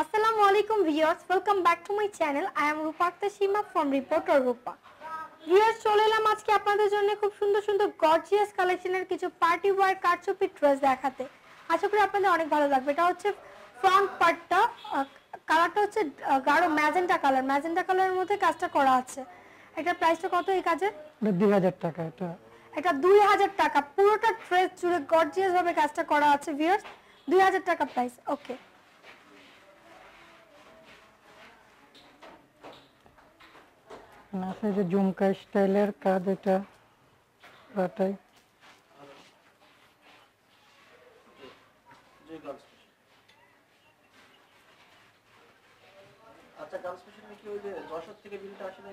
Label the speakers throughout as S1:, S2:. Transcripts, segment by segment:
S1: Assalamu alaikum viewers, welcome back to my channel. I am Rupakta Shima from Reporter Rupa. Viewers চলে এলাম আজকে আপনাদের জন্য খুব সুন্দর সুন্দর গর্জিয়াস কালেকশনের কিছু পার্টি ওয়্যার কারচুপি ড্রেস দেখাতে। আশা করি আপনাদের অনেক ভালো লাগবে। এটা হচ্ছে ফ্রন্ট পার্টটা, কালারটা হচ্ছে গাঢ় ম্যাজেন্টা কালার। ম্যাজেন্টা কালারের মধ্যে কাজটা করা আছে। এটার প্রাইসটা কত এই কাজের?
S2: 2000 টাকা।
S1: এটা 2000 টাকা। পুরোটা ড্রেস জুড়ে গর্জিয়াস ভাবে কাজটা করা আছে ভিউয়ার্স। 2000 টাকা প্রাইস। ওকে,
S2: আছে যে ঝুমকা স্টাইলের কাজ, এটা রাটাই
S3: আচ্ছা গার্লস ফ্যাশনে কি ওই যে যশোর থেকে বিলটা আসে না?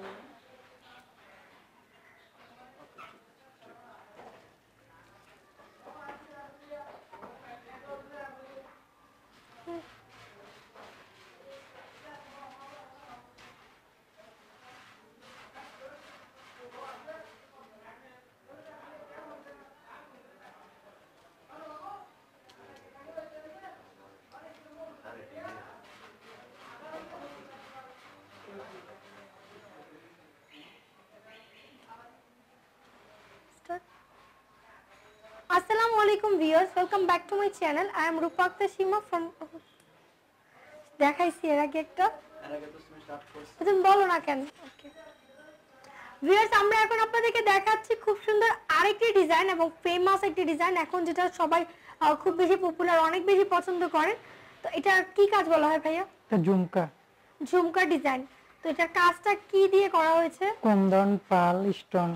S1: Assalamu alaikum viewers, welcome back to my channel. I am Rupakta Shima from দেখাইছি এর আগে একটা, তুমি বলো না কেন? ওকে ভিউয়ার্স, আমরা এখন আপনাদেরকে দেখাচ্ছি খুব সুন্দর আরেকটি ডিজাইন এবং ফেমাস একটি ডিজাইন, এখন যেটা সবাই খুব বেশি পপুলার, অনেক বেশি পছন্দ করেন। তো এটা কি কাজ বলা হয় ভাইয়া?
S2: এটা ঝুমকা,
S1: ঝুমকা ডিজাইন। তো এটার কাজটা কি দিয়ে করা হয়েছে?
S2: কুন্দন পাল স্টোন,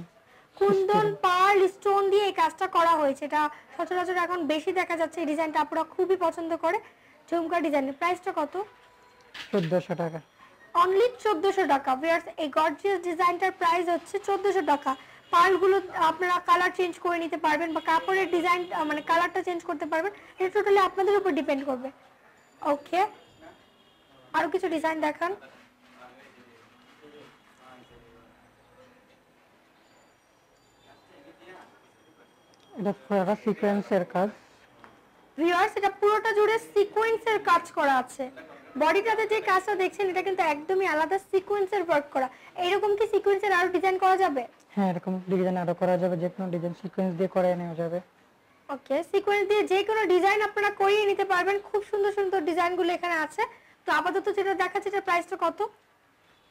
S1: কুন্দন পার্ল স্টোন দিয়ে এই কাজটা করা হয়েছে। এটা সচরাচর এখন বেশি দেখা যাচ্ছে, এই ডিজাইনটা আপনারা খুবই পছন্দ করে। ঝুমকা ডিজাইনের প্রাইসটা কত?
S2: 1400 টাকা।
S1: অনলি 1400 টাকা। ভিউয়ার্স, এই গর্জিয়াস ডিজাইনটার প্রাইস হচ্ছে 1400 টাকা। পার্লগুলো আপনারা কালার চেঞ্জ করে নিতে পারবেন বা কাপড়ের ডিজাইন মানে কালারটা চেঞ্জ করতে পারবেন। এটা টোটালি আপনাদের উপর ডিপেন্ড করবে। ওকে, আরো কিছু ডিজাইন দেখান।
S2: এটা পুরোটা সিকোয়েন্সের কাজ।
S1: ভিউয়ার্স, এটা পুরোটা জুড়ে সিকোয়েন্সের কাজ করা আছে। বডিটাতে যে কাজটা দেখছেন এটা কিন্তু একদমই আলাদা সিকোয়েন্সের ওয়ার্ক করা। এরকম কি সিকোয়েন্সের আরো ডিজাইন করা যাবে?
S2: হ্যাঁ, এরকম ডিজাইন আরো করা যাবে, যে কোনো ডিজাইন সিকোয়েন্স দিয়ে করে নেওয়া যাবে।
S1: ওকে, সিকোয়েন্স দিয়ে যে কোনো ডিজাইন আপনারা করিয়ে নিতে পারবেন। খুব সুন্দর সুন্দর ডিজাইনগুলো এখানে আছে। তো আপাতত যেটা দেখাচ্ছে এটার প্রাইসটা কত?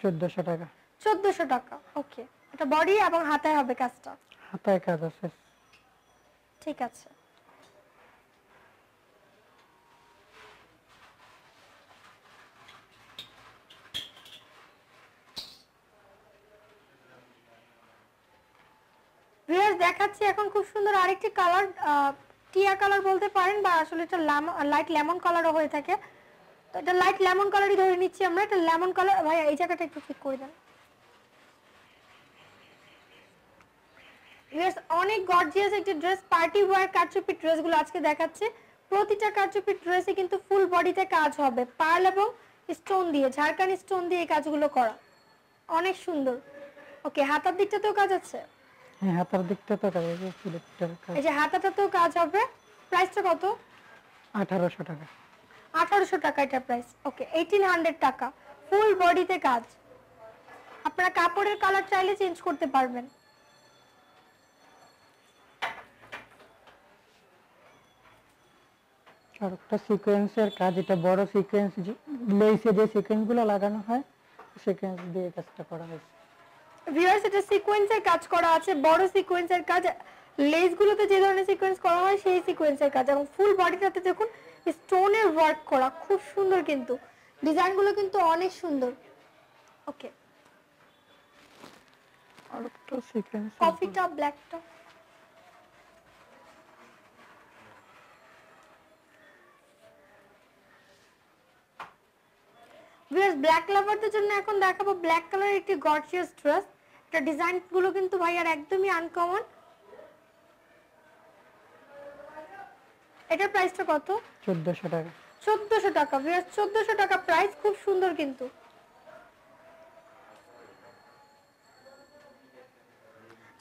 S2: 1400 টাকা।
S1: 1400 টাকা। ওকে, এটা বডি এবং হাতায় হবে কাজটা?
S2: হাতায় কাজ আছে।
S1: ঠিক আছে। ভিউয়ার্স, দেখাচ্ছি এখন খুব সুন্দর আরেকটি কালার, টিয়া কালার বলতে পারেন বা আসলে এটা লাইট লেমন কালারও হয়ে থাকে। তো এটা লাইট লেমন কালারই ধরে নিচ্ছি আমরা। এটা লেমন কালার। ভাই এই জায়গাটা একটু ঠিক করে দেন। ভিউয়ার্স, অনেক গর্জিয়াস একটি ড্রেস, পার্টি ওয়্যার কারচুপি ড্রেসগুলো আজকে দেখাচ্ছি। প্রতিটা কারচুপি ড্রেসে কিন্তু ফুল বডিতে কাজ হবে পার্ল এবং স্টোন দিয়ে, ঝাড়খানি স্টোন দিয়ে এই কাজগুলো করা। অনেক সুন্দর। ওকে, হাতার দিকটাতেও কাজ আছে?
S2: হ্যাঁ, হাতার দিকটা তো কাজ আছে, সিলেক্টের কাজ।
S1: এই যে হাতাটাতেও কাজ হবে। প্রাইসটা কত?
S2: 1800 টাকা।
S1: 1800 টাকা এটা প্রাইস। ওকে, 1800 টাকা। ফুল বডিতে কাজ। আপনারা কাপড়ের কালার চাইলে চেঞ্জ করতে পারবেন।
S2: আর একটা সিকোয়েন্সের কাজ, এটা বড় সিকোয়েন্স, লেসে যে সিকোয়েন্সগুলো লাগানো হয় সিকোয়েন্স দিয়ে কাজটা করা হয়েছে।
S1: ভিউয়ার্স, এটা সিকোয়েন্সের কাজ করা আছে, বড় সিকোয়েন্সের কাজ। লেসগুলোতে যে ধরনের সিকোয়েন্স করা হয় সেই সিকোয়েন্সের কাজ এবং ফুল বডিটাতে দেখুন স্টোনের ওয়ার্ক করা। খুব সুন্দর কিন্তু ডিজাইনগুলো কিন্তু অনেক সুন্দর। ওকে,
S2: আর একটা সিকোয়েন্স
S1: কফিটা ব্ল্যাকটা। ভিউয়ার্স, ব্ল্যাক লাভারদের জন্য এখন দেখাবো ব্ল্যাক কালারের একটি গর্জিয়াস ড্রেস। এটা ডিজাইনগুলো কিন্তু ভাইয়ার একদমই আনকমন। এটার প্রাইসটা কত?
S2: 1400 টাকা।
S1: 1400 টাকা। ভিউয়ার্স, 1400 টাকা প্রাইস। খুব সুন্দর কিন্তু।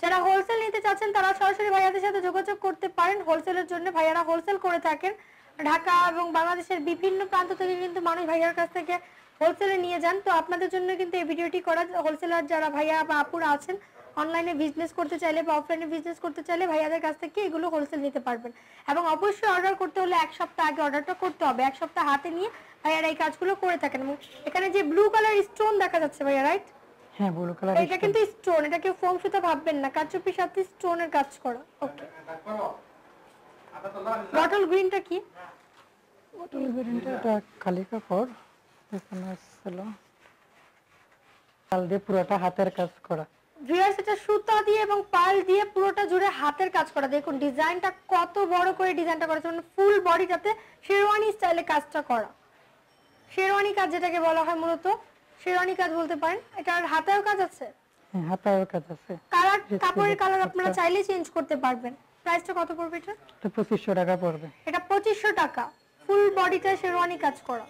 S1: যারা হোলসেল নিতে চাচ্ছেন তারা সরাসরি ভাইয়াদের সাথে যোগাযোগ করতে পারেন। হোলসেলের জন্য ভাইয়ারা হোলসেল করে থাকেন। ঢাকা এবং বাংলাদেশের বিভিন্ন প্রান্ত থেকে কিন্তু মানুষ ভাইয়ার কাছ থেকে হোলসেলে নিয়ে যান। তো আপনাদের জন্য কিন্তু এই ভিডিওটি করা, হোলসেলার যারা ভাইয়া বা আপুরা আছেন অনলাইনে বিজনেস করতে চাইলে বা অফলাইনে বিজনেস করতে চাইলে ভাইয়াদের কাছ থেকে এগুলো হোলসেল নিতে পারবেন। এবং অবশ্যই অর্ডার করতে হলে 1 সপ্তাহ আগে অর্ডারটা করতে হবে। 1 সপ্তাহ হাতে নিয়ে ভাইয়ারা এই কাজগুলো করে থাকেন। এবং এখানে যে ব্লু কালার স্টোন দেখা যাচ্ছে ভাইয়া, রাইট?
S2: হ্যাঁ, ব্লু কালার।
S1: এটা কিন্তু স্টোন, এটা কেউ ফোম সুতা ভাববেন না, কারচুপির সাথে স্টোনের কাজ করা। ওকে, বটল গ্রিনটা কি?
S2: বটল গ্রিনটা এটা খালি কাপড়, এখানে ছিল কাল দিয়ে পুরোটা হাতের কাজ করা।
S1: ভিউয়ার্স, এটা সুতা দিয়ে এবং পার্ল দিয়ে পুরোটা জুড়ে হাতের কাজ করা। দেখুন ডিজাইনটা কত বড় করে ডিজাইনটা করেছে, মানে ফুল বডিটাতে শেরওয়ানি স্টাইলে কাজটা করা। শেরওয়ানি কাজ যেটাকে বলা হয়, মূলত শেরওয়ানি কাজ বলতে পারেন। এটার হাতেও কাজ আছে,
S2: হ্যাঁ, হাতের কাজ আছে।
S1: কালার, কাপড়ের কালার আপনারা চাইলে চেঞ্জ করতে পারবেন। প্রাইসটা কত পড়বে এটা?
S2: এটা 2500 টাকা পড়বে।
S1: এটা 2500 টাকা, ফুল বডিতে শেরওয়ানি কাজ করা।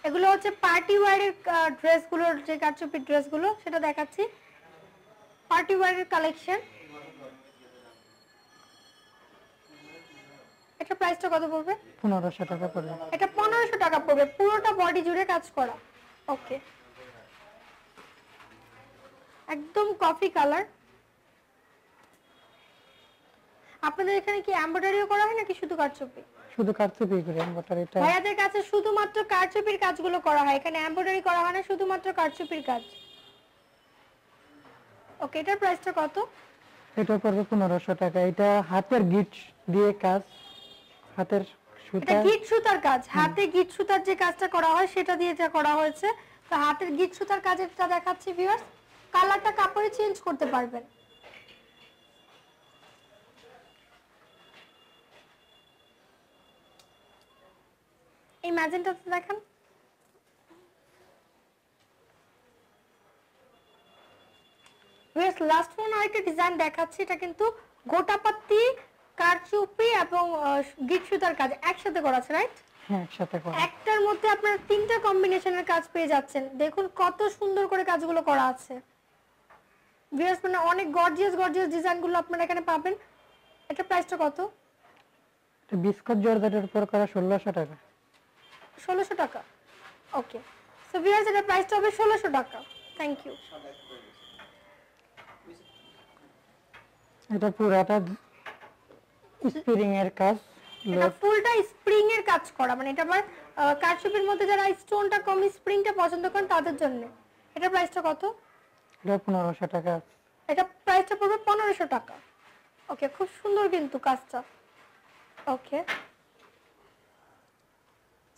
S1: এগুলো হচ্ছে পার্টি ওয়্যারের ড্রেসগুলোর, যে কারচুপির ড্রেসগুলো সেটা দেখাচ্ছি। পার্টি ওয়্যারের কালেকশন। এটা প্রাইসটা কত পড়বে?
S2: 1500 টাকা পড়বে।
S1: এটা 1500 টাকা পড়বে, পুরোটা বডি জুড়ে কাজ করা। ওকে, একদম কফি কালার। আপনাদের এখানে কি এমব্রয়ডারিও করা হয় নাকি শুধু কারচুপি?
S2: শুধু কারচুপি করে এমব্রয়ডারিটা।
S1: ভাইয়াদের কাছে শুধুমাত্র কারচুপির কাজগুলো করা হয়, এখানে এমব্রয়ডারি করা হয় না, শুধুমাত্র কারচুপির কাজ। ওকে, এটার প্রাইসটা কত?
S2: এটা পড়বে 1500 টাকা। এটা হাতের গিট দিয়ে কাজ, হাতের সুতা।
S1: এটা গিট সুতার কাজ, হাতে গিট সুতার যে কাজটা করা হয় সেটা দিয়ে এটা করা হয়েছে। তো হাতের গিট সুতার কাজেরটা দেখাচ্ছি ভিউয়ার্স। কালারটা কাপড়ে চেঞ্জ করতে পারবেন। এই ম্যাজেন্টাটা দেখেন, লাস্ট ওয়ান আরেকটা ডিজাইন দেখাচ্ছি। এটা কিন্তু গোটাপাত্তি, কারচুপি এবং গিট সুতার কাজ একসাথে করা আছে, রাইট?
S2: হ্যাঁ, একসাথে করা।
S1: একটার মধ্যে আপনারা 3টা কম্বিনেশনের কাজ পেয়ে যাচ্ছেন। দেখুন কত সুন্দর করে কাজগুলো করা আছে। ভিউয়ার্স, মানে অনেক গর্জিয়াস গর্জিয়াস ডিজাইনগুলো আপনারা এখানে পাবেন। এটা প্রাইসটা কত?
S2: এটা বিস্কুট জর্জেটের উপর করা 1600 টাকা।
S1: 1600 টাকা। ওকে, সো ভিউয়ার্স, এটা প্রাইসটা হবে 1600 টাকা। Thank you.
S2: এটা পুরাটা স্প্রিং এর কাজ,
S1: এটা ফুলটা স্প্রিং এর কাজ করা, মানে এটা আবার কারচুপির মধ্যে যারা স্টোনটা কম স্প্রিংটা পছন্দ করেন তাদের জন্য। এটা প্রাইসটা কত?
S2: এটা 1500 টাকা।
S1: এটা প্রাইসটা পড়বে 1500 টাকা। ওকে, খুব সুন্দর কিন্তু কাজটা। ওকে,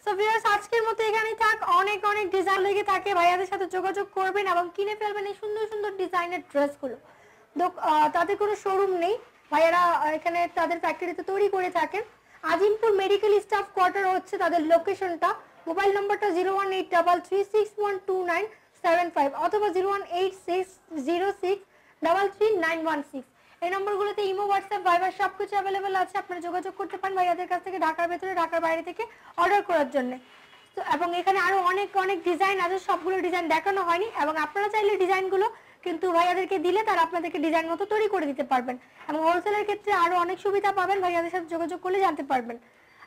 S1: সো ভিউয়ার্স, আজকের মতো এখানেই থাক। অনেক অনেক ডিজাইন লেগে থাকে, ভাইয়াদের সাথে যোগাযোগ করবেন এবং কিনে ফেলবেন এই সুন্দর সুন্দর ডিজাইনের ড্রেসগুলো। তাদের কোনো শোরুম নেই, ভাইয়ারা এখানে তাদের ফ্যাক্টরিতে তৈরি করে থাকেন। আজিমপুর মেডিকেল স্টাফ কোয়ার্টার হচ্ছে তাদের লোকেশনটা। মোবাইল নাম্বারটা 01833129755 অথবা 01860633916। এই নম্বরগুলোতে ইমো, হোয়াটসঅ্যাপ, ভাইবার সবকিছু অ্যাভেলেবেল আছে। আপনারা যোগাযোগ করতে পারেন ভাইয়াদের কাছ থেকে ঢাকার ভেতরে, ঢাকার বাইরে থেকে অর্ডার করার জন্য। তো এবং এখানে আরো অনেক অনেক ডিজাইন আছে, সবগুলো ডিজাইন দেখানো হয়নি। এবং আপনারা চাইলে ডিজাইনগুলো কিন্তু ভাইয়াদেরকে দিলে তারা আপনাদেরকে ডিজাইন মতো তৈরি করে দিতে পারবেন। এবং হোলসেলের ক্ষেত্রে আরো অনেক সুবিধা পাবেন, ভাইয়াদের সাথে যোগাযোগ করলে জানতে পারবেন।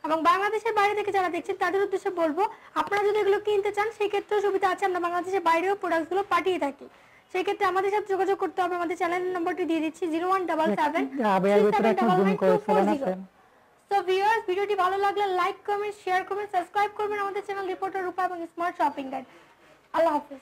S1: এবং বাংলাদেশের বাইরে থেকে যারা দেখছেন তাদের উদ্দেশ্যে বলবো, আপনারা যদি এগুলো কিনতে চান সেই ক্ষেত্রেও সুবিধা আছে। আমরা বাংলাদেশের বাইরেও প্রোডাক্টগুলো পাঠিয়ে থাকি। সেই ক্ষেত্রে আমাদের সাথে যোগাযোগ করতে হবে। আমাদের চ্যানেলের নম্বরটি দিয়ে দিচ্ছি 01773779924। সো ভিউয়ার্স, ভিডিওটি ভালো লাগলে লাইক, কমেন্ট, শেয়ার করবেন, সাবস্ক্রাইব করবেন আমাদের চ্যানেল রিপোর্টার রূপা এবং স্মার্ট শপিং গাইড। আল্লাহ হাফেজ।